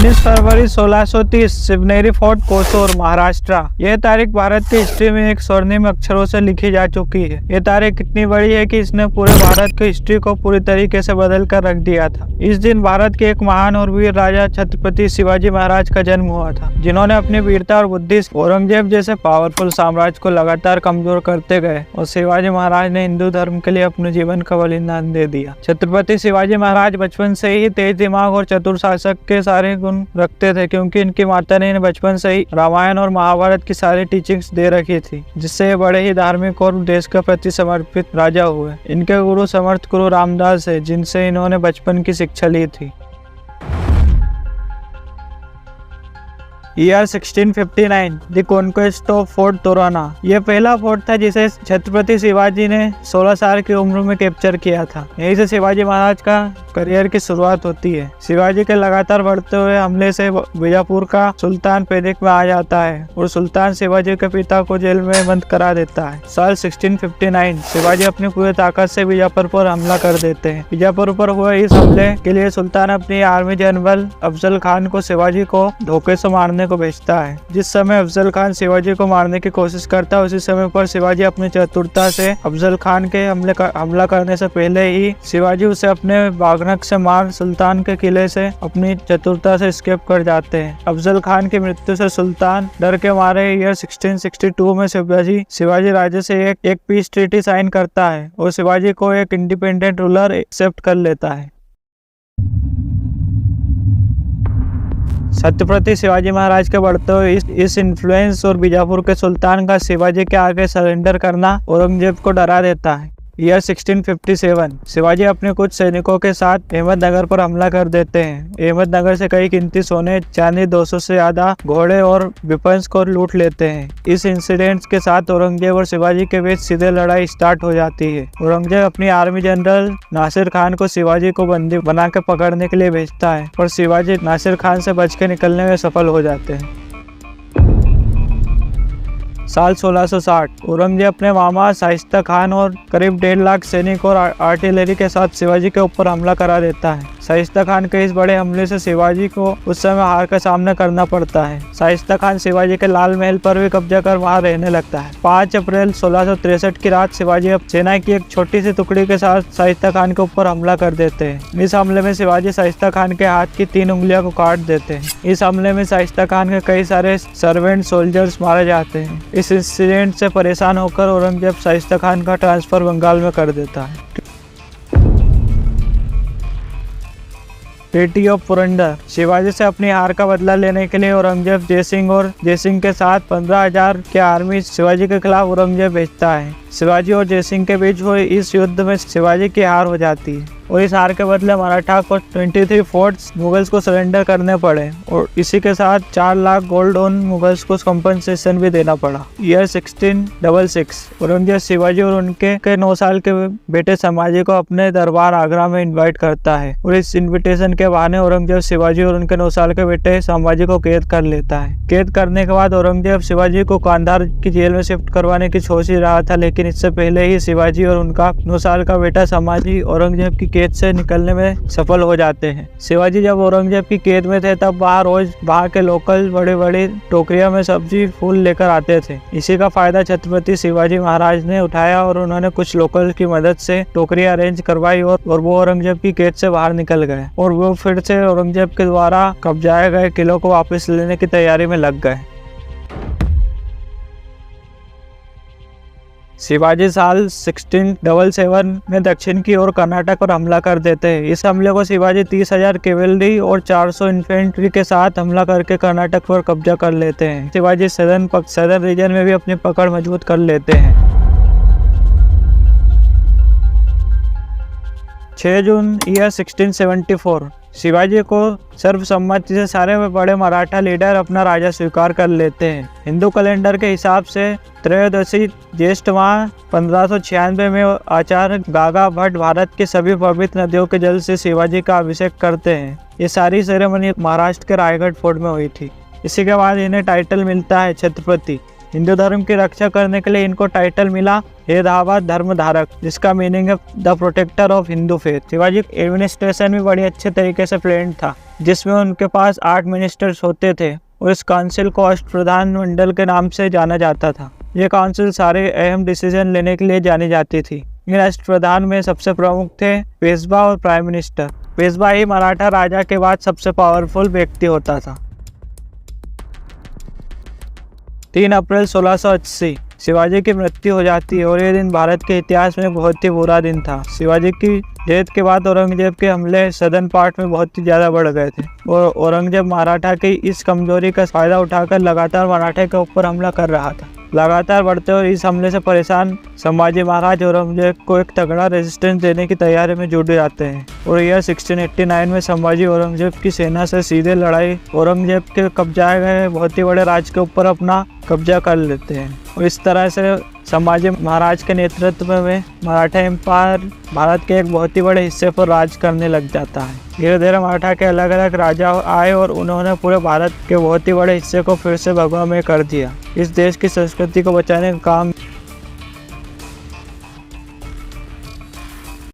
19 फरवरी 1630 Shivneri fort कोसूर Maharashtra. यह तारीख भारत की हिस्ट्री में एक स्वर्णिम अक्षरों से लिखी जा चुकी है। यह तारीख इतनी बड़ी है कि इसने पूरे भारत की हिस्ट्री को पूरी तरीके से बदल कर रख दिया था। इस दिन भारत के एक महान और वीर राजा छत्रपति शिवाजी महाराज का जन्म हुआ था, जिन्होंने अपनी वीरता और बुद्धि औरंगजेब जैसे पावरफुल साम्राज्य को लगातार कमजोर करते गए और शिवाजी महाराज ने हिंदू धर्म के लिए अपने जीवन का बलिदान दे दिया। छत्रपति शिवाजी महाराज बचपन से ही तेज दिमाग और चतुर शासक के सारे गुण रखते थे, क्योंकि इनकी माता ने इन्हें बचपन से ही रामायण और महाभारत की सारी टीचिंग्स दे रखी थी, जिससे ये बड़े ही धार्मिक और देश के प्रति समर्पित राजा हुए। इनके गुरु समर्थ गुरु रामदास है, जिनसे इन्होंने बचपन की शिक्षा ली थी। Year 1659 the conquest of fort Torna. यह पहला फोर्ट था जिसे छत्रपति शिवाजी ने 16 साल की उम्र में कैप्चर किया था। यहीं से शिवाजी महाराज का करियर की शुरुआत होती है। शिवाजी के लगातार बढ़ते हुए हमले से बीजापुर का सुल्तान पैनिक में आ जाता है और सुल्तान शिवाजी के पिता को जेल में बंद करा देता है। साल 1659 शिवाजी अपनी पूरी ताकत से बीजापुर पर हमला कर देते हैं। बीजापुर पर हुए इस हमले के लिए सुल्तान अपनी आर्मी जनरल अफजल खान को शिवाजी को धोखे से मारने को भेजता है। जिस समय अफजल खान शिवाजी को मारने की कोशिश करता है, उसी समय पर शिवाजी अपनी चतुरता से अफजल खान के हमला करने से पहले ही शिवाजी उसे अपने बागनक से मार सुल्तान के किले से अपनी चतुरता से एस्केप कर जाते हैं। अफजल खान की मृत्यु से सुल्तान डर के मारे ईयर 1662 में शिवाजी राजे से एक पीस ट्रीटी साइन करता है और शिवाजी को एक इंडिपेंडेंट रूलर एक्सेप्ट कर लेता है। छत्रपति शिवाजी महाराज के बढ़ते हुए इस इन्फ्लुएंस और बीजापुर के सुल्तान का शिवाजी के आगे सरेंडर करना औरंगजेब को डरा देता है। ईयर 1657 शिवाजी अपने कुछ सैनिकों के साथ अहमदनगर पर हमला कर देते हैं। अहमदनगर से कई कीमती सोने चांदी 200 से ज्यादा घोड़े और वेपन्स को लूट लेते हैं। इस इंसिडेंट के साथ औरंगजेब और शिवाजी के बीच सीधे लड़ाई स्टार्ट हो जाती है। औरंगजेब अपनी आर्मी जनरल नासिर खान को शिवाजी को बंदी बना के पकड़ने के लिए भेजता है और शिवाजी नासिर खान से बच के निकलने में सफल हो जाते हैं। साल 1660 औरंगजेब अपने मामा शाइस्ता खान और करीब 1.5 लाख सैनिक और आर्टिलरी के साथ शिवाजी के ऊपर हमला करा देता है। शाइस्ता खान के इस बड़े हमले से शिवाजी को उस समय हार का सामना करना पड़ता है। शाइस्ता खान शिवाजी के लाल महल पर भी कब्जा कर वहां रहने लगता है। 5 अप्रैल 1663 की रात शिवाजी अब सेना की एक छोटी सी टुकड़ी के साथ शाइस्ता खान के ऊपर हमला कर देते हैं। इस हमले में शिवाजी शाइस्ता खान के हाथ की 3 उंगलियों को काट देते हैं। इस हमले में शाइस्ता खान के कई सारे सर्वेंट सोल्जर्स मारे जाते हैं। इस इंसिडेंट से परेशान होकर औरंगजेब शाइस्ता खान का ट्रांसफर बंगाल में कर देता है। Treaty of Purandar. शिवाजी से अपनी हार का बदला लेने के लिए औरंगजेब जयसिंह और जयसिंह के साथ 15,000 की आर्मी शिवाजी के खिलाफ औरंगजेब भेजता है। शिवाजी और जयसिंह के बीच हुए इस युद्ध में शिवाजी की हार हो जाती है और इस हार के बदले मराठा को 23 फोर्ट्स मुगल्स को सरेंडर करने पड़े और इसी के साथ 4 लाख गोल्ड ऑन मुगल्स को कंपनसेशन भी देना पड़ा। ईयर 1666 औरंगजेब शिवाजी और उनके 9 साल के बेटे संभाजी को अपने दरबार आगरा में इनवाइट करता है और इस इनविटेशन के बहाने औरंगजेब शिवाजी और उनके 9 साल के बेटे संभाजी को कैद कर लेता है। कैद करने के बाद औरंगजेब शिवाजी को कांधार की जेल में शिफ्ट करवाने की सोच ही रहा था, लेकिन इससे पहले ही शिवाजी और उनका 9 साल का बेटा संभाजी औरंगजेब की कैद से निकलने में सफल हो जाते हैं। शिवाजी जब औरंगजेब की कैद में थे तब रोज वहाँ के लोकल बड़े बड़े टोकरियों में सब्जी फूल लेकर आते थे। इसी का फायदा छत्रपति शिवाजी महाराज ने उठाया और उन्होंने कुछ लोकल की मदद से टोकरियां अरेंज करवाई और वो औरंगजेब की कैद से बाहर निकल गए और वो फिर से औरंगजेब के द्वारा कब्जाए गए किलों को वापस लेने की तैयारी में लग गए। शिवाजी साल 1677 में दक्षिण की ओर कर्नाटक पर हमला कर देते हैं। इस हमले को शिवाजी 30,000 कैवेलरी और 400 इन्फेंट्री के साथ हमला करके कर्नाटक पर कब्जा कर लेते हैं। शिवाजी सदर्न रीजन में भी अपनी पकड़ मजबूत कर लेते हैं। 6 जून ईयर 1674 शिवाजी को सर्वसम्मति से सारे बड़े मराठा लीडर अपना राजा स्वीकार कर लेते हैं। हिंदू कैलेंडर के हिसाब से त्रयोदशी ज्येष्ठ माह 1596 में आचार्य गागा भट्ट भारत की सभी पवित्र नदियों के जल से शिवाजी का अभिषेक करते हैं। ये सारी सेरेमनी महाराष्ट्र के रायगढ़ फोर्ट में हुई थी। इसी के बाद इन्हें टाइटल मिलता है छत्रपति। हिंदू धर्म की रक्षा करने के लिए इनको टाइटल मिला हे धावा धर्मधारक, जिसका मीनिंग है the protector of Hindu faith. Shivaji administration भी बड़ी अच्छे तरीके से प्लान था, जिसमें उनके पास 8 मिनिस्टर्स होते थे और इस काउंसिल को अष्टप्रधान मंडल के नाम से जाना जाता था। ये काउंसिल सारे अहम डिसीजन लेने के लिए जानी जाती थी। इन अष्टप्रधान में सबसे प्रमुख थे पेशवा और प्राइम मिनिस्टर। पेशवा ही मराठा राजा के बाद सबसे पावरफुल व्यक्ति होता था। 3 अप्रैल 1680 शिवाजी की मृत्यु हो जाती है और ये दिन भारत के इतिहास में बहुत ही बुरा दिन था। शिवाजी की डेथ के बाद औरंगजेब के हमले सदर्न पार्ट में बहुत ही ज़्यादा बढ़ गए थे और औरंगजेब मराठा की इस कमजोरी का फायदा उठाकर लगातार मराठा के ऊपर हमला कर रहा था। लगातार बढ़ते और इस हमले से परेशान संभाजी महाराज औरंगजेब को एक तगड़ा रेजिस्टेंस देने की तैयारी में जुट जाते हैं और ईयर 1689 में संभाजी औरंगजेब की सेना से सीधे लड़ाई औरंगजेब के कब्जा गए बहुत ही बड़े राज्य के ऊपर अपना कब्जा कर लेते हैं और इस तरह से संभाजी महाराज के नेतृत्व में मराठा एम्पायर भारत के एक बहुत ही बड़े हिस्से पर राज करने लग जाता है। धीरे धीरे मराठा के अलग अलग राजा आए और उन्होंने पूरे भारत के बहुत ही बड़े हिस्से को फिर से भगवा में कर दिया। इस देश की संस्कृति को बचाने का काम